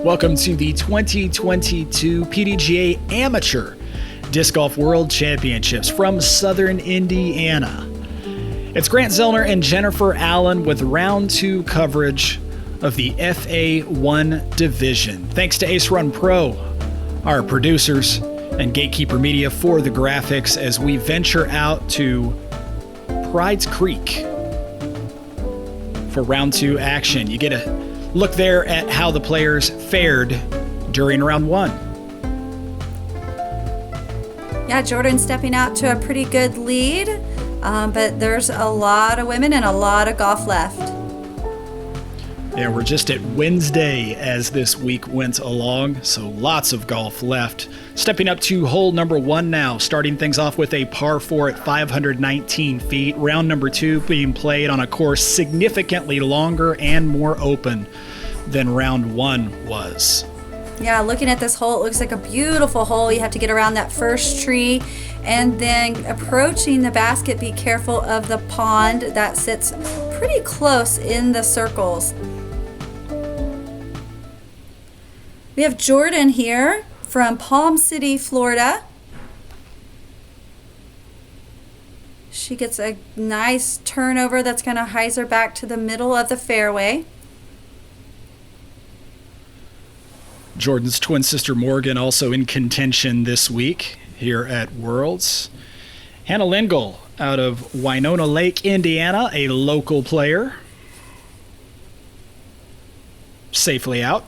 Welcome to the 2022 PDGA Amateur Disc Golf World Championships from Southern Indiana. It's Grant Zellner and Jennifer Allen with round 2 coverage of the FA1 division. Thanks to Ace Run Pro, our producers, and Gatekeeper Media for the graphics as we venture out to Pride's Creek for round 2 action. You get a look there at how the players fared during round 1. Yeah, Jordan stepping out to a pretty good lead, but there's a lot of women and a lot of golf left. Yeah, we're just at Wednesday as this week went along, so lots of golf left. Stepping up to hole number 1 now, starting things off with a par 4 at 519 feet. Round number 2 being played on a course significantly longer and more open than round 1 was. Yeah, looking at this hole, it looks like a beautiful hole. You have to get around that first tree, and then approaching the basket, be careful of the pond that sits pretty close in the circles. We have Jordan here from Palm City, Florida. She gets a nice turnover that's going to hyzer her back to the middle of the fairway. Jordan's twin sister Morgan also in contention this week here at Worlds. Hannah Lengel out of Winona Lake, Indiana, a local player. Safely out.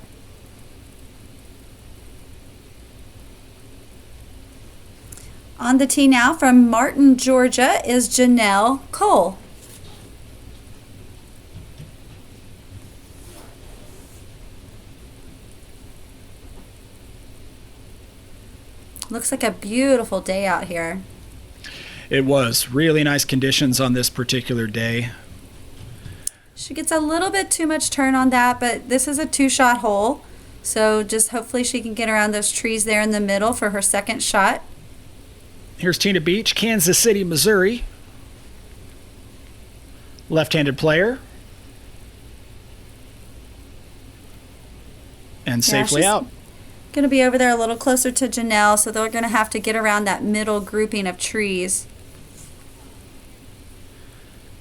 On the tee now from Martin, Georgia is Ginelle Kohl. Looks like a beautiful day out here. It was really nice conditions on this particular day. She gets a little bit too much turn on that, but this is a 2-shot hole. So just hopefully she can get around those trees there in the middle for her second shot. Here's Tina Beach, Kansas City, Missouri. Left-handed player. And safely out. Going to be over there a little closer to Ginelle, so they're going to have to get around that middle grouping of trees.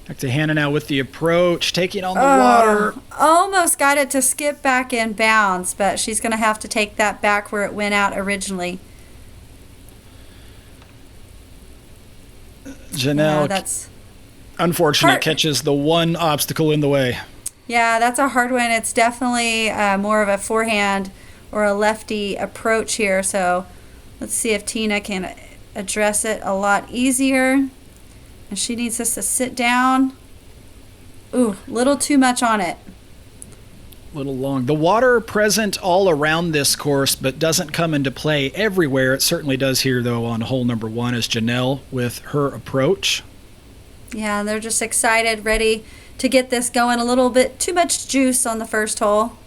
Back to Hannah now with the approach, taking on the water. Almost got it to skip back in bounds, but she's going to have to take that back where it went out originally. Ginelle, that's unfortunate, catches the one obstacle in the way. Yeah, that's a hard one. It's definitely more of a forehand or a lefty approach here. So let's see if Tina can address it a lot easier. And she needs us to sit down. Ooh, little too much on it. Little long. The water present all around this course, but doesn't come into play everywhere. It certainly does here, though, on hole number 1 is Ginelle with her approach. Yeah, they're just excited, ready to get this going. A little bit too much juice on the first hole.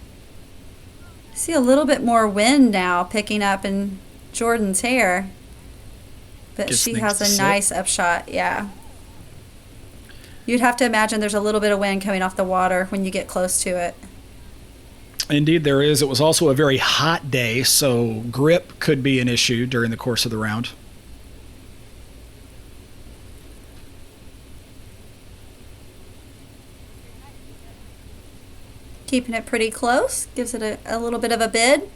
See a little bit more wind now picking up in Jordan's hair. But she has a nice upshot, yeah. You'd have to imagine there's a little bit of wind coming off the water when you get close to it. Indeed, there is. It was also a very hot day, so grip could be an issue during the course of the round. Keeping it pretty close, gives it a little bit of a bid.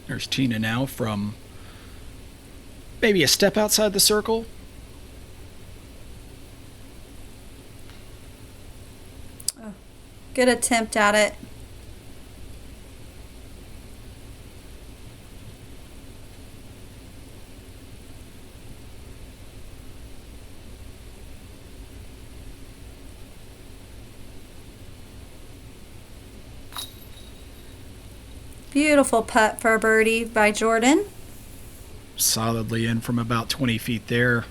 There's Tina now from maybe a step outside the circle. Good attempt at it. Beautiful putt for a birdie by Jordan. Solidly in from about 20 feet there.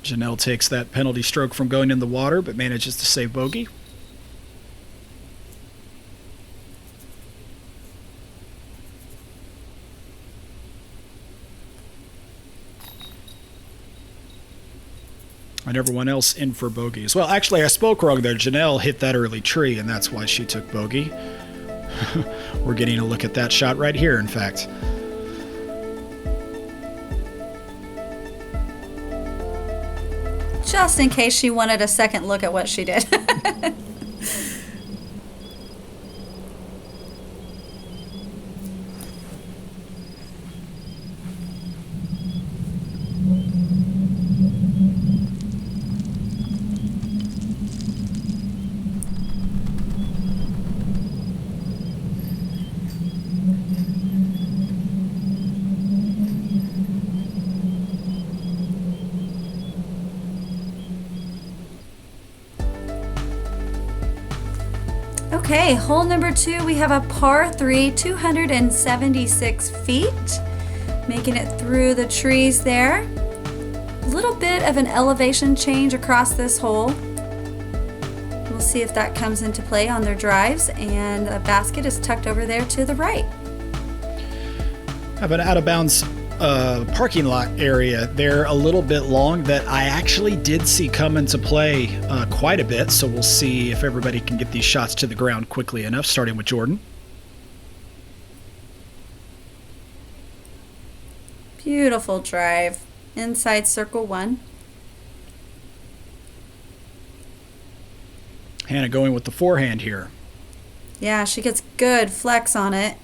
Ginelle takes that penalty stroke from going in the water, but manages to save bogey. And everyone else in for bogeys. Well, actually, I spoke wrong there. Ginelle hit that early tree, and that's why she took bogey. We're getting a look at that shot right here, in fact. Just in case she wanted a second look at what she did. Okay, hole number 2, we have a par 3, 276 feet. Making it through the trees there. A little bit of an elevation change across this hole. We'll see if that comes into play on their drives, and the basket is tucked over there to the right. Have an out of bounds parking lot area there a little bit long that I actually did see come into play quite a bit, so we'll see if everybody can get these shots to the ground quickly enough, starting with Jordan. Beautiful drive inside circle 1. Hannah going with the forehand here. Yeah, she gets good flex on it.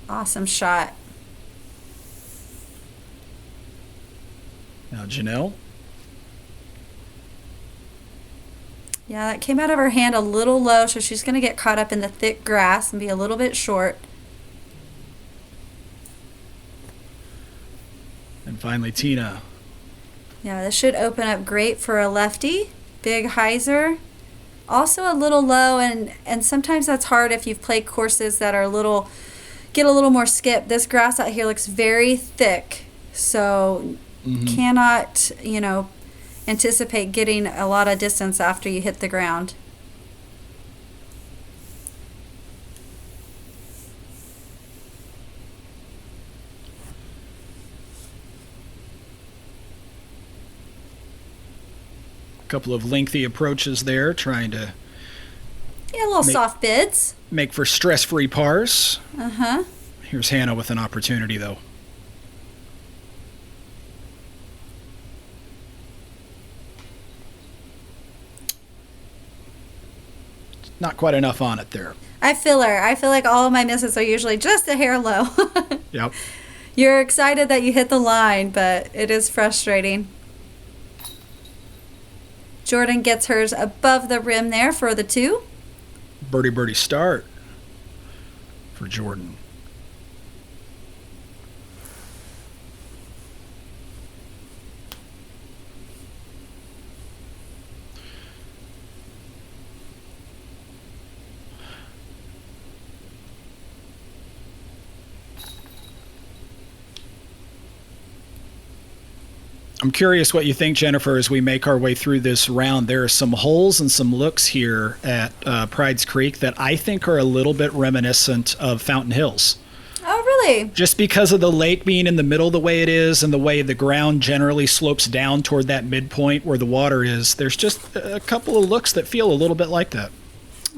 Awesome shot. Now Ginelle. Yeah, that came out of her hand a little low, so she's going to get caught up in the thick grass and be a little bit short. And finally Tina. Yeah, this should open up great for a lefty. Big hyzer. Also a little low, and sometimes that's hard if you've played courses that are get a little more skip. This grass out here looks very thick, so cannot, anticipate getting a lot of distance after you hit the ground. A couple of lengthy approaches there, trying to Yeah, a little soft bids. make for stress-free pars. Uh-huh. Here's Hannah with an opportunity, though. Not quite enough on it there. I feel her. I feel like all of my misses are usually just a hair low. Yep. You're excited that you hit the line, but it is frustrating. Jordan gets hers above the rim there for the 2. Birdie start for Jordan. I'm curious what you think, Jennifer, as we make our way through this round. There are some holes and some looks here at Pride's Creek that I think are a little bit reminiscent of Fountain Hills. Oh, really? Just because of the lake being in the middle the way it is and the way the ground generally slopes down toward that midpoint where the water is, there's just a couple of looks that feel a little bit like that.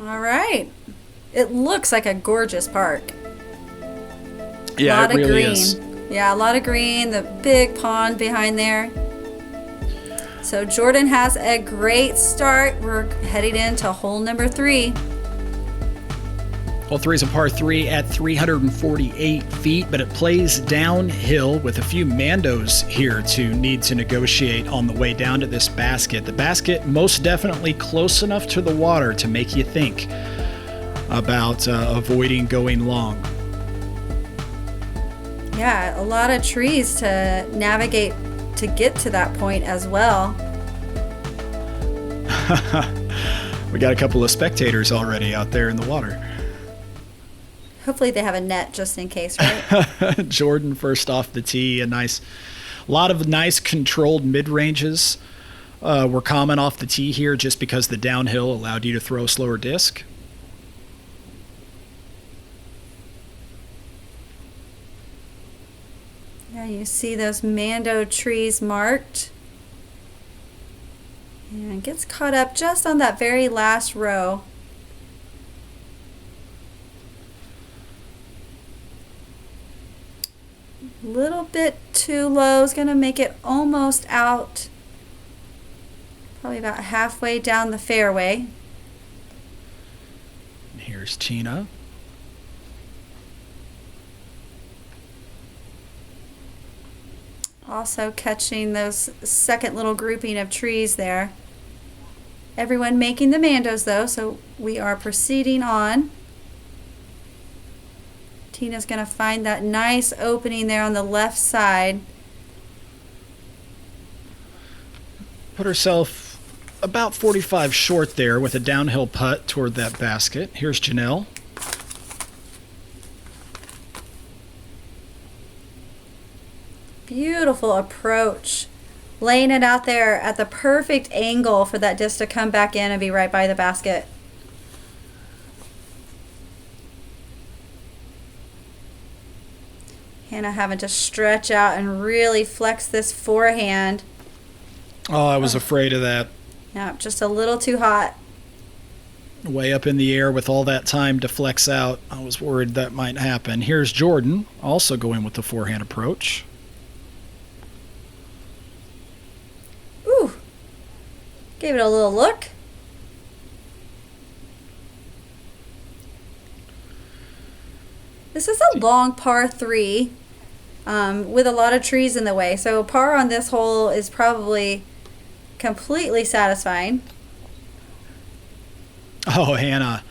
All right. It looks like a gorgeous park. Yeah, it really is. Yeah, a lot of green, the big pond behind there. So Jordan has a great start. We're heading into hole number 3. Hole 3 is a par 3 at 348 feet, but it plays downhill with a few Mandos here to need to negotiate on the way down to this basket. The basket most definitely close enough to the water to make you think about avoiding going long. Yeah, a lot of trees to navigate to get to that point as well. We got a couple of spectators already out there in the water. Hopefully they have a net just in case, right? Jordan first off the tee. A lot of nice controlled mid-ranges were common off the tee here just because the downhill allowed you to throw a slower disc. Yeah, you see those mando trees marked. And gets caught up just on that very last row. Little bit too low is going to make it almost out. Probably about halfway down the fairway. Here's Tina. Also catching those second little grouping of trees there. Everyone making the mandos though, so we are proceeding on. Tina's going to find that nice opening there on the left side. Put herself about 45 short there with a downhill putt toward that basket. Here's Ginelle. Beautiful approach. Laying it out there at the perfect angle for that disc to come back in and be right by the basket. Hannah having to stretch out and really flex this forehand. Oh, I was afraid of that. Yeah, just a little too hot. Way up in the air with all that time to flex out. I was worried that might happen. Here's Jordan, also going with the forehand approach. Ooh, gave it a little look. This is a long par 3 with a lot of trees in the way. So par on this hole is probably completely satisfying. Oh, Hannah.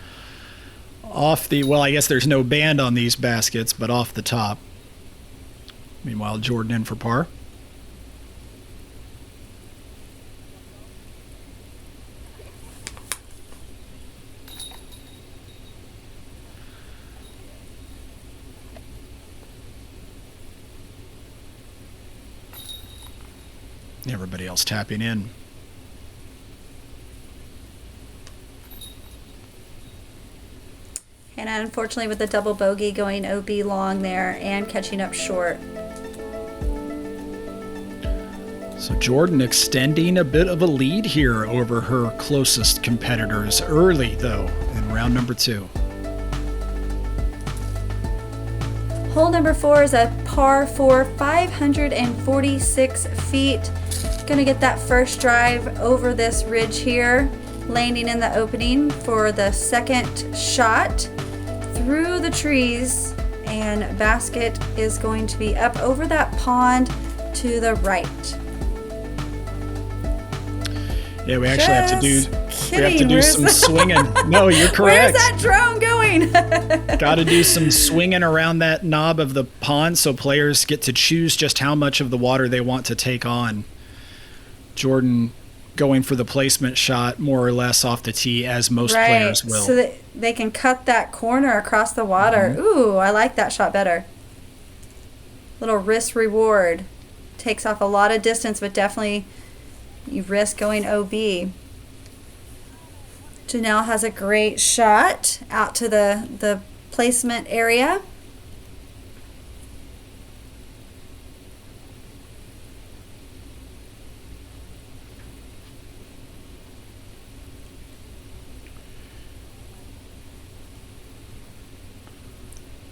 Off the, well, I guess there's no band on these baskets, but off the top. Meanwhile, Jordan in for par. Everybody else tapping in. And unfortunately with the double bogey going OB long there and catching up short. So Jordan extending a bit of a lead here over her closest competitors early, though, in round number 2. Hole number 4 is a par 4, 546 feet. Gonna get that first drive over this ridge here, landing in the opening for the second shot through the trees, and basket is going to be up over that pond to the right. Yeah, we actually have to do some swinging. No, you're correct. Where's that drone going? Got to do some swinging around that knob of the pond so players get to choose just how much of the water they want to take on. Jordan going for the placement shot more or less off the tee, as most players will. So that they can cut that corner across the water. Mm-hmm. Ooh, I like that shot better. Little risk reward. Takes off a lot of distance, but definitely you risk going OB. Ginelle has a great shot out to the placement area.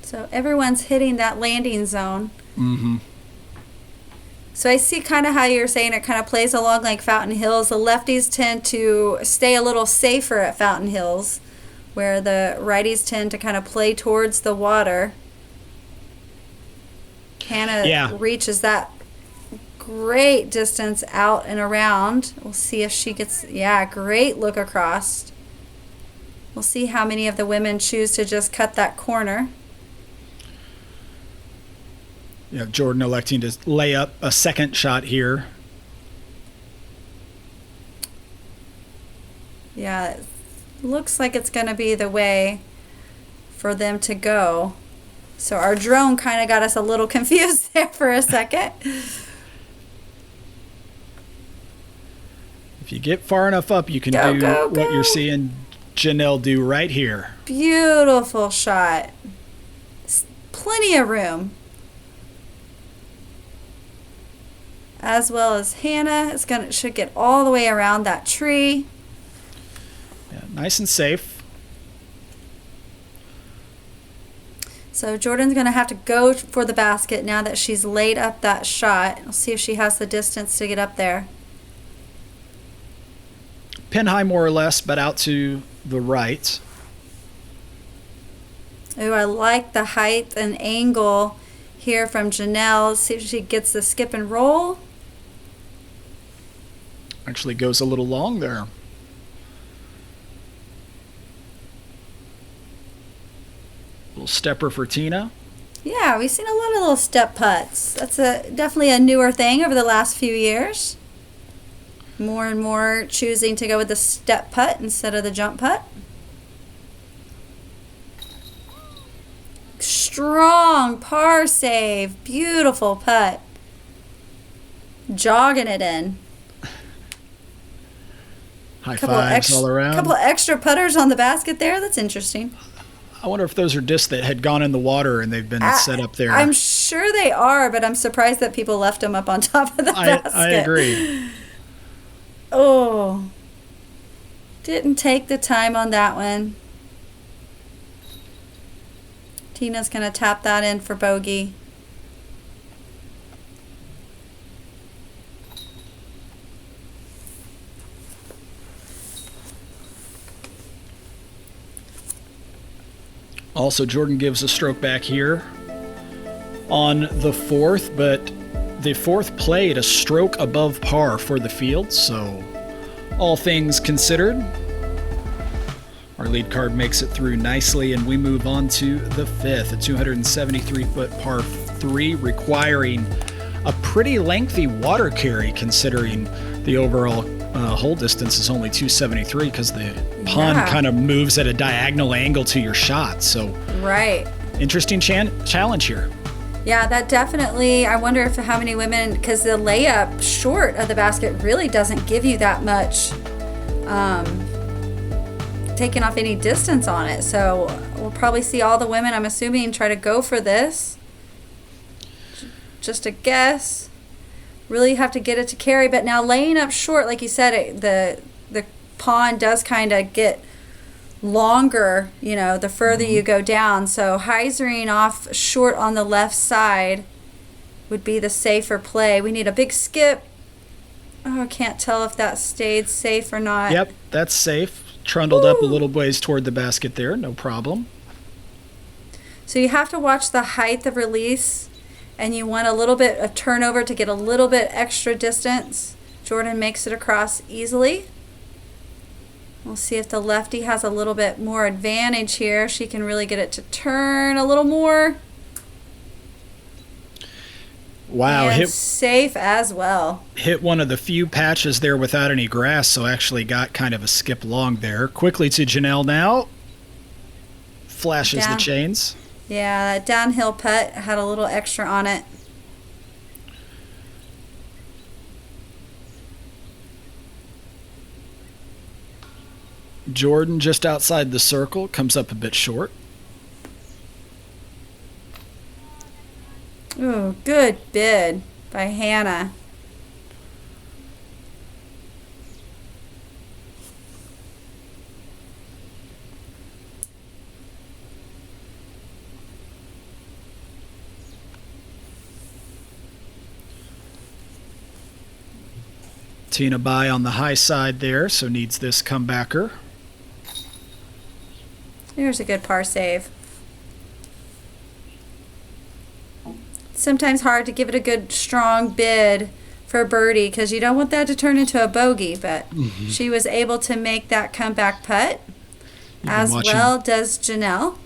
So everyone's hitting that landing zone. Mm-hmm. So I see kind of how you're saying it kind of plays along like Fountain Hills. The lefties tend to stay a little safer at Fountain Hills, where the righties tend to kind of play towards the water. Hannah reaches that great distance out and around. We'll see if she gets, great look across. We'll see how many of the women choose to just cut that corner. Yeah, Jordan electing to lay up a second shot here. Yeah, it looks like it's going to be the way for them to go. So our drone kind of got us a little confused there for a second. If you get far enough up, you can do what you're seeing Ginelle do right here. Beautiful shot. Plenty of room. as well as Hannah. Should get all the way around that tree. Yeah, nice and safe. So Jordan's going to have to go for the basket now that she's laid up that shot. We'll see if she has the distance to get up there. Pin high more or less, but out to the right. Ooh, I like the height and angle here from Ginelle. Let's see if she gets the skip and roll. Actually goes a little long there. Little stepper for Tina. Yeah, we've seen a lot of little step putts. That's definitely a newer thing over the last few years. More and more choosing to go with the step putt instead of the jump putt. Strong par save. Beautiful putt. Jogging it in. High fives all around. Couple extra putters on the basket there. That's interesting. I wonder if those are discs that had gone in the water and they've been set up there. I'm sure they are, but I'm surprised that people left them up on top of the basket. I agree. Oh. Didn't take the time on that one. Tina's going to tap that in for bogey. Also, Jordan gives a stroke back here on the fourth, but the fourth played a stroke above par for the field, so all things considered, our lead card makes it through nicely, and we move on to the fifth, a 273-foot par 3, requiring a pretty lengthy water carry considering the overall hole distance is only 273 because the pond kind of moves at a diagonal angle to your shot. So, right. Interesting challenge here. Yeah, that definitely, I wonder if how many women, because the layup short of the basket really doesn't give you that much taking off any distance on it. So we'll probably see all the women, I'm assuming, try to go for this. Just a guess. Really have to get it to carry, but now laying up short, like you said, the pond does kind of get longer, you know, the further you go down. So hyzering off short on the left side would be the safer play. We need a big skip. Oh, I can't tell if that stayed safe or not. Yep, that's safe. Trundled up a little ways toward the basket there, no problem. So you have to watch the height of release, and you want a little bit of turnover to get a little bit extra distance. Jordan makes it across easily. We'll see if the lefty has a little bit more advantage here. She can really get it to turn a little more. Wow, and safe as well. Hit one of the few patches there without any grass, so actually got kind of a skip long there. Quickly to Ginelle now. Flashes the chains. Yeah, that downhill putt had a little extra on it. Jordan just outside the circle, comes up a bit short. Ooh, good bid by Hannah. Tina by on the high side there, so needs this comebacker. Here's a good par save. Sometimes hard to give it a good strong bid for a birdie because you don't want that to turn into a bogey, but she was able to make that comeback putt, as well does Ginelle.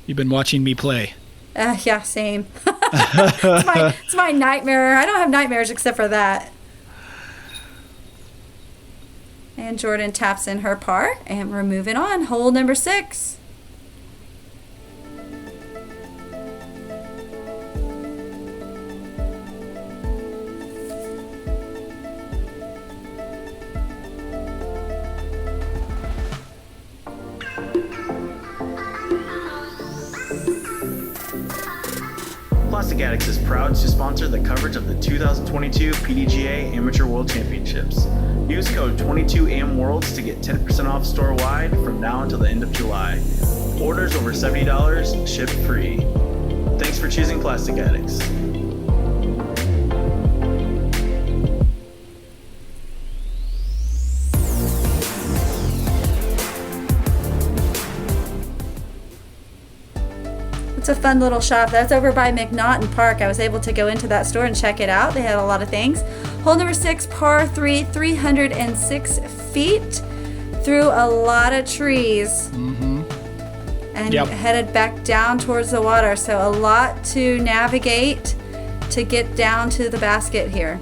You've been watching me play. Yeah, same. It's my nightmare. I don't have nightmares except for that. And Jordan taps in her par, and we're moving on. Hole number 6. Plastic Addicts is proud to sponsor the coverage of the 2022 PDGA Amateur World Championships. Use code 22AMWorlds to get 10% off store-wide from now until the end of July. Orders over $70, shipped free. Thanks for choosing Plastic Addicts. It's a fun little shop. That's over by McNaughton Park. I was able to go into that store and check it out. They had a lot of things. Hole number 6, par 3, 306 feet through a lot of trees. And headed back down towards the water. So a lot to navigate to get down to the basket here.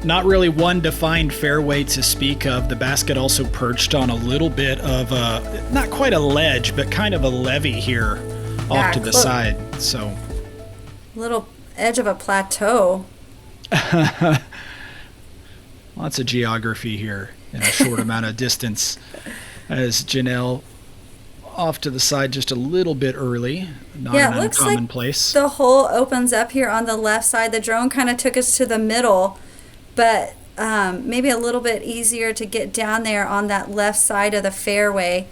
Not really one defined fairway to speak of. The basket also perched on a little bit of a, not quite a ledge, but kind of a levee here off to the side. So little edge of a plateau. Lots of geography here in a short amount of distance. As Ginelle off to the side just a little bit early. Not an uncommon place. The hole opens up here on the left side. The drone kind of took us to the middle, but maybe a little bit easier to get down there on that left side of the fairway.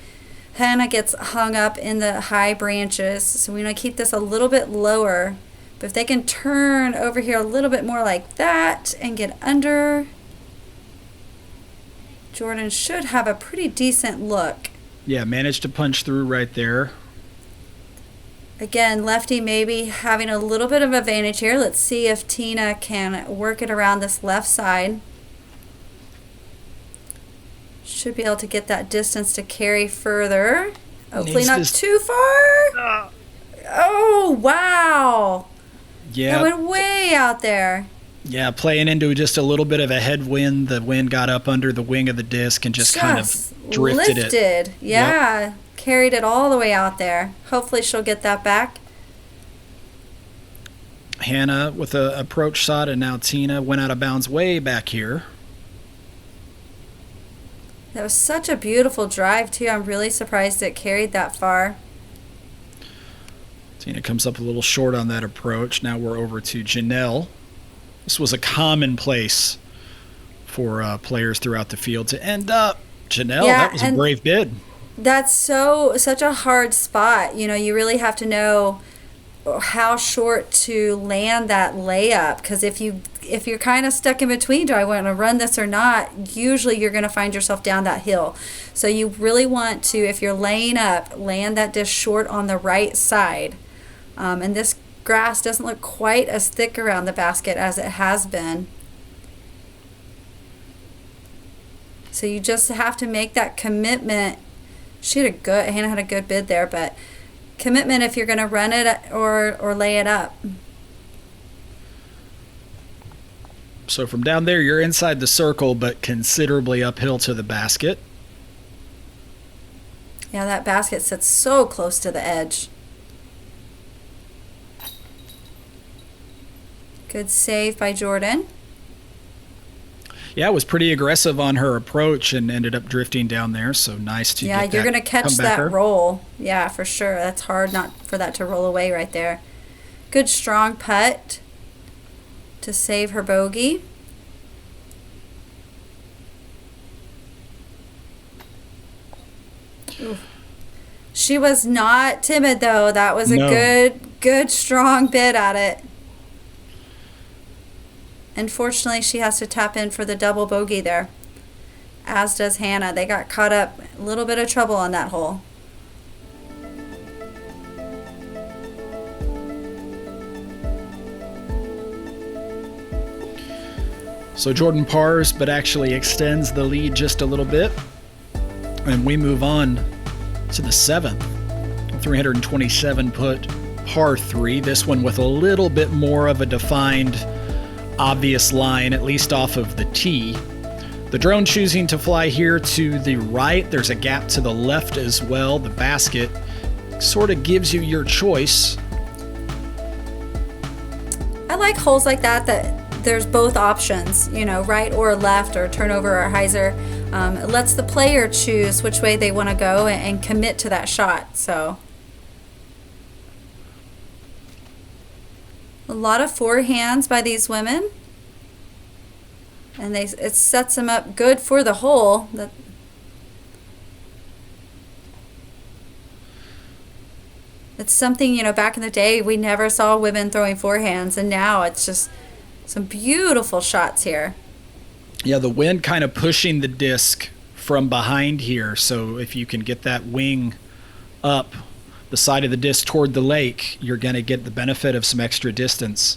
Hannah gets hung up in the high branches, so we want to keep this a little bit lower. But if they can turn over here a little bit more like that and get under, Jordan should have a pretty decent look. Yeah, managed to punch through right there. Again, lefty maybe having a little bit of advantage here. Let's see if Tina can work it around this left side. Should be able to get that distance to carry further. Hopefully not too far. Oh, wow. Yeah. That went way out there. Yeah, playing into just a little bit of a headwind. The wind got up under the wing of the disc and just kind of drifted lifted. Yeah, yep. Carried it all the way out there. Hopefully she'll get that back. Hannah with an approach shot, and now Tina went out of bounds way back here. That was such a beautiful drive, too. I'm really surprised it carried that far. Tina comes up a little short on that approach. Now we're over to Ginelle. This was a common place for players throughout the field to end up. Ginelle, that was a brave bid. That's such a hard spot. You know, you really have to know how short to land that layup, because if you're kind of stuck in between, do I want to run this or not, usually you're going to find yourself down that hill. So you really want to, if you're laying up, land that disc short on the right side. And this grass doesn't look quite as thick around the basket as it has been. So you just have to make that commitment. Hannah had a good bid there, but commitment if you're going to run it or lay it up. So from down there, you're inside the circle, but considerably uphill to the basket. Yeah, that basket sits so close to the edge. Good save by Jordan. Yeah, it was pretty aggressive on her approach and ended up drifting down there, so nice to get that. Yeah, you're going to catch that roll. Yeah, for sure. That's hard not for that to roll away right there. Good strong putt to save her bogey. Ooh. She was not timid, though. That was a good, strong bid at it. Unfortunately, she has to tap in for the double bogey there, as does Hannah. They got caught up, a little bit of trouble on that hole. So Jordan pars, but actually extends the lead just a little bit. And we move on to the 7th, 327-foot par 3. This one with a little bit more of a defined, obvious line, at least off of the tee. The drone choosing to fly here to the right. There's a gap to the left as well. The basket sort of gives you your choice. I like holes like that there's both options, right or left or turnover or hyzer. It lets the player choose which way they want to go and commit to that shot. So A lot of forehands by these women. And it sets them up good for the hole. It's something, you know, back in the day we never saw women throwing forehands, and now it's just some beautiful shots here. Yeah, the wind kind of pushing the disc from behind here, so if you can get that wing up the side of the disc toward the lake, you're going to get the benefit of some extra distance.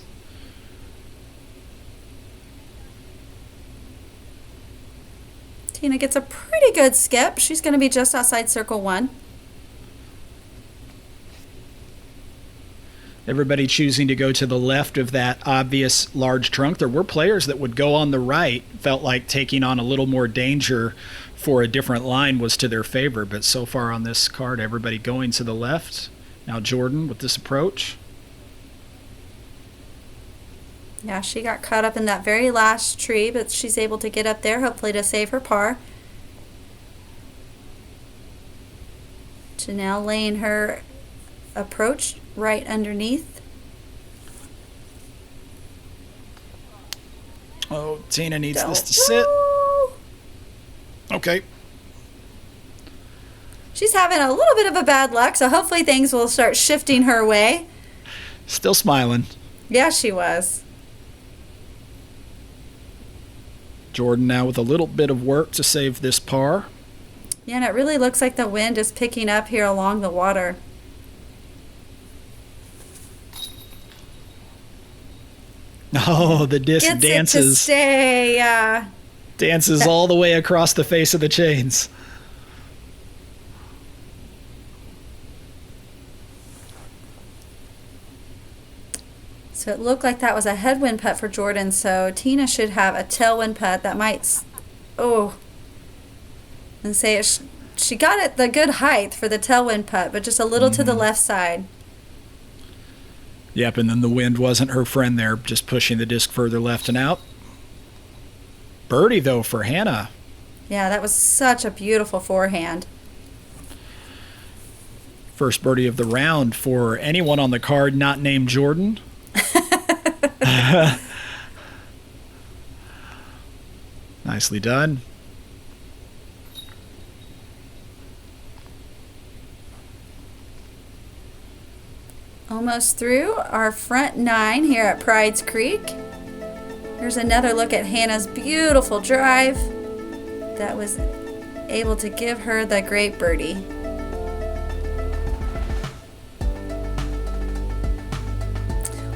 Tina gets a pretty good skip. She's going to be just outside circle 1. Everybody choosing to go to the left of that obvious large trunk. There were players that would go on the right, felt like taking on a little more danger for a different line was to their favor, but so far on this card, everybody going to the left. Now Jordan with this approach. Yeah, she got caught up in that very last tree, but she's able to get up there, hopefully to save her par. Ginelle laying her approach right underneath. Oh, Tina needs Don't this to sit. roll. Okay. She's having a little bit of a bad luck, so hopefully things will start shifting her way. Still smiling. Yeah, she was. Jordan now with a little bit of work to save this par. Yeah, and it really looks like the wind is picking up here along the water. Oh, the disc Gets dances. it to stay, yeah. Dances all the way across the face of the chains. So it looked like that was a headwind putt for Jordan, so Tina should have a tailwind putt that might, and say she got it the good height for the tailwind putt, but just a little to the left side. Yep, and then the wind wasn't her friend there, just pushing the disc further left and out. Birdie, though, for Hannah. Yeah, that was such a beautiful forehand. First birdie of the round for anyone on the card not named Jordan. Nicely done. Almost through our front 9 here at Pride's Creek. Here's another look at Hannah's beautiful drive that was able to give her the great birdie.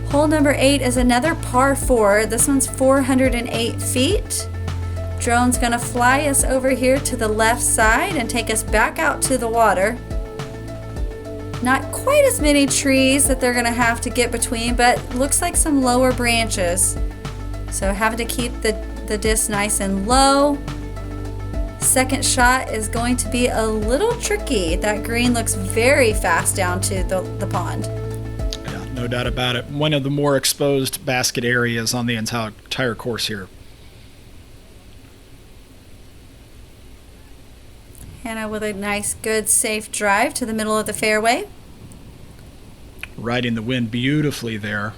Hole number 8 is another par 4. This one's 408 feet. Drone's gonna fly us over here to the left side and take us back out to the water. Not quite as many trees that they're gonna have to get between, but looks like some lower branches. So having to keep the disc nice and low. Second shot is going to be a little tricky. That green looks very fast down to the pond. Yeah, no doubt about it. One of the more exposed basket areas on the entire course here. Hannah with a nice, good, safe drive to the middle of the fairway. Riding the wind beautifully there.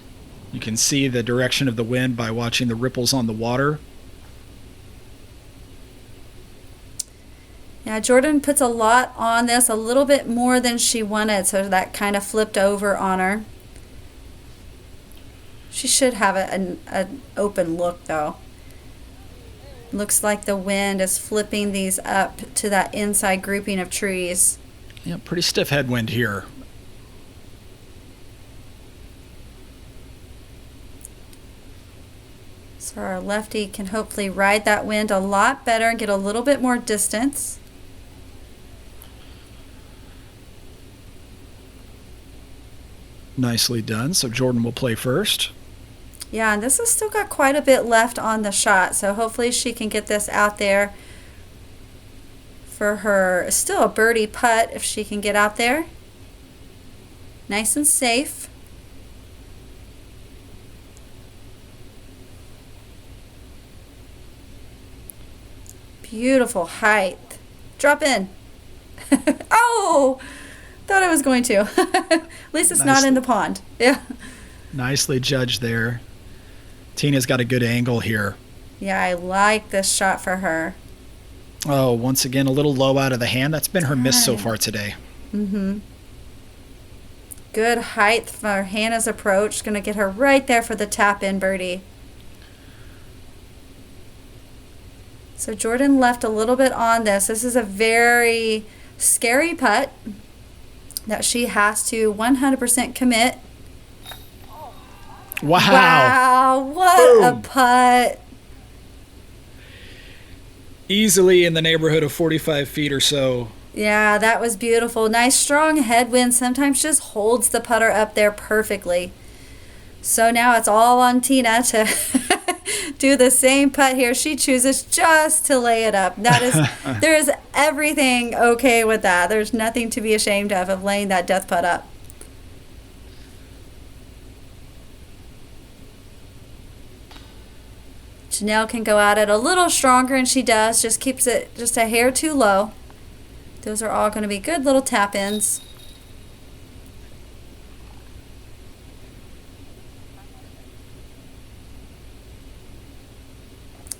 You can see the direction of the wind by watching the ripples on the water. Yeah, Jordan puts a lot on this, a little bit more than she wanted, so that kind of flipped over on her. She should have an open look, though. Looks like the wind is flipping these up to that inside grouping of trees. Yeah, pretty stiff headwind here. So our lefty can hopefully ride that wind a lot better and get a little bit more distance. Nicely done. So Jordan will play first. Yeah, and this has still got quite a bit left on the shot, so hopefully she can get this out there for her. Still a birdie putt if she can get out there. Nice and safe. Beautiful height. Drop in. Oh! Thought I was going to. At least it's not in the pond. Yeah. Nicely judged there. Tina's got a good angle here. Yeah, I like this shot for her. Oh, once again, a little low out of the hand. That's been her miss so far today. Mm-hmm. Good height for Hannah's approach. Going to get her right there for the tap-in birdie. So Jordan left a little bit on this. This is a very scary putt that she has to 100% commit. Wow. Wow, what Boom. a putt. Easily in the neighborhood of 45 feet or so. Yeah, that was beautiful. Nice strong headwind sometimes just holds the putter up there perfectly. So now it's all on Tina to do the same putt here. She chooses just to lay it up. That is, there is everything okay with that. There's nothing to be ashamed of laying that death putt up. Ginelle can go at it a little stronger, and she does. Just keeps it just a hair too low. Those are all going to be good little tap-ins.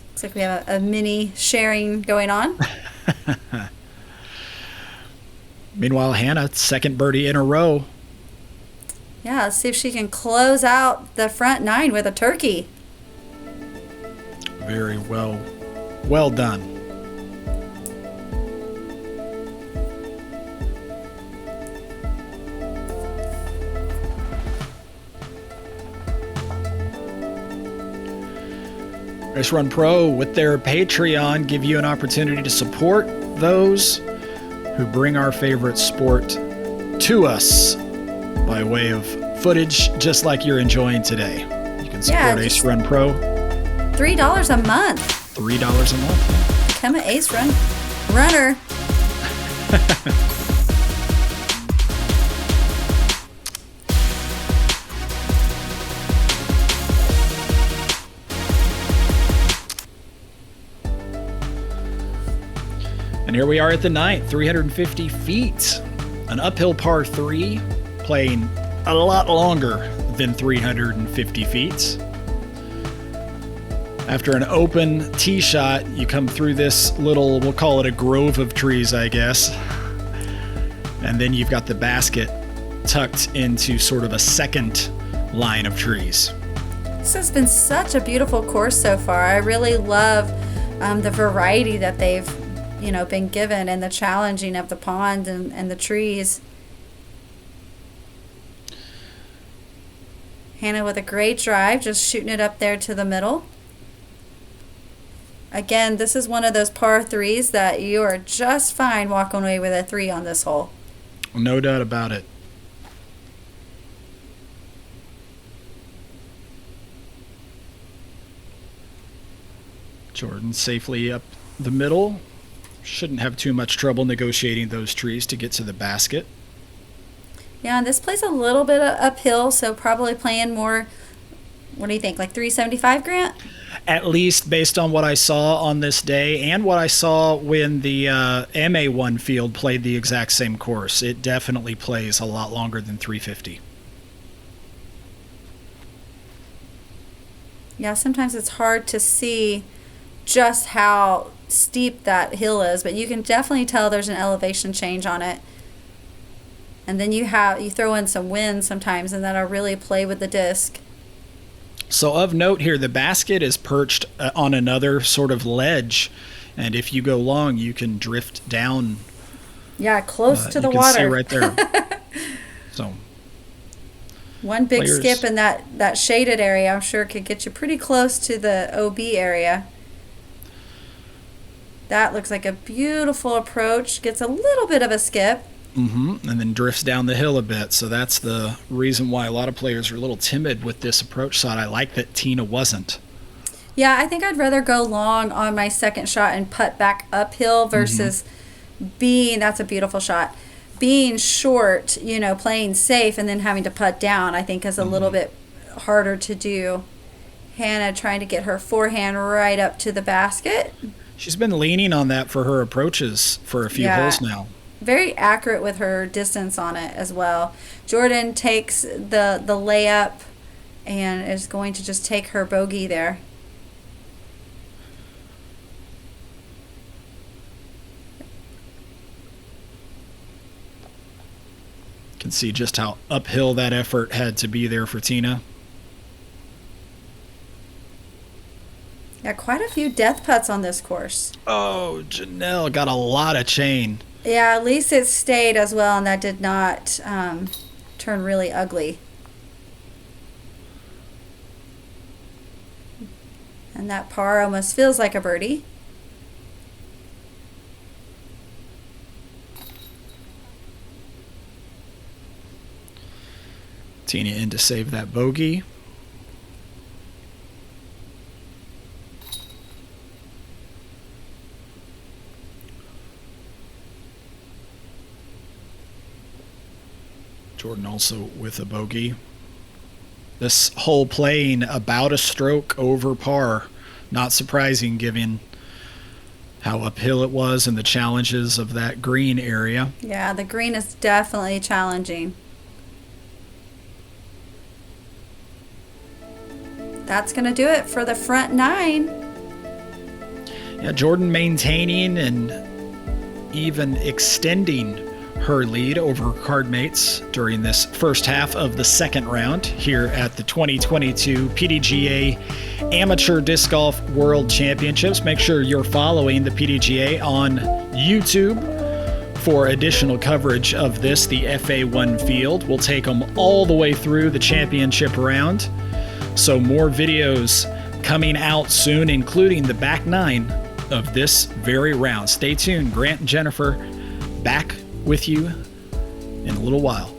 Looks like we have a mini sharing going on. Meanwhile, Hannah, second birdie in a row. Yeah, let's see if she can close out the front nine with a turkey. Very well. Well done. Race Run Pro, with their Patreon, give you an opportunity to support those who bring our favorite sport to us by way of footage just like you're enjoying today. You can support Ace Run Pro. $3 a month. $3 a month. Become an Ace Runner. And here we are at the ninth, 350 feet. An uphill par 3, playing a lot longer than 350 feet. After an open tee shot, you come through this little, we'll call it a grove of trees, I guess. And then you've got the basket tucked into sort of a second line of trees. This has been such a beautiful course so far. I really love the variety that they've been given, and the challenging of the pond and the trees. Hannah with a great drive, just shooting it up there to the middle. Again, this is one of those par 3s that you are just fine walking away with a 3 on this hole. No doubt about it. Jordan safely up the middle. Shouldn't have too much trouble negotiating those trees to get to the basket. Yeah, and this plays a little bit uphill, so probably playing more, what do you think, like 375, Grant? At least based on what I saw on this day and what I saw when the MA1 field played the exact same course. It definitely plays a lot longer than 350. Yeah, sometimes it's hard to see just how steep that hill is, but you can definitely tell there's an elevation change on it. And then you throw in some wind sometimes, and that'll really play with the disc. So of note here, the basket is perched on another sort of ledge, and if you go long, you can drift down. Yeah, close to the water. You can see right there. So one big skip in that shaded area, I'm sure, could get you pretty close to the OB area. That looks like a beautiful approach. Gets a little bit of a skip. And then drifts down the hill a bit. So that's the reason why a lot of players are a little timid with this approach shot. I like that Tina wasn't. Yeah, I think I'd rather go long on my second shot and putt back uphill versus that's a beautiful shot. Being short, playing safe and then having to putt down, I think is a little bit harder to do. Hannah trying to get her forehand right up to the basket. She's been leaning on that for her approaches for a few holes now. Very accurate with her distance on it as well. Jordan takes the layup and is going to just take her bogey there. Can see just how uphill that effort had to be there for Tina. Yeah, quite a few death putts on this course. Oh, Ginelle got a lot of chain. Yeah, at least it stayed as well, and that did not turn really ugly. And that par almost feels like a birdie. Tina in to save that bogey. Jordan also with a bogey. This hole playing about a stroke over par. Not surprising given how uphill it was and the challenges of that green area. Yeah, the green is definitely challenging. That's going to do it for the front nine. Yeah, Jordan maintaining and even extending her lead over card mates during this first half of the second round here at the 2022 PDGA Amateur Disc Golf World Championships. Make sure you're following the PDGA on YouTube for additional coverage of this, the FA1 field. We'll take them all the way through the championship round. So more videos coming out soon, including the back nine of this very round. Stay tuned. Grant and Jennifer back with you in a little while.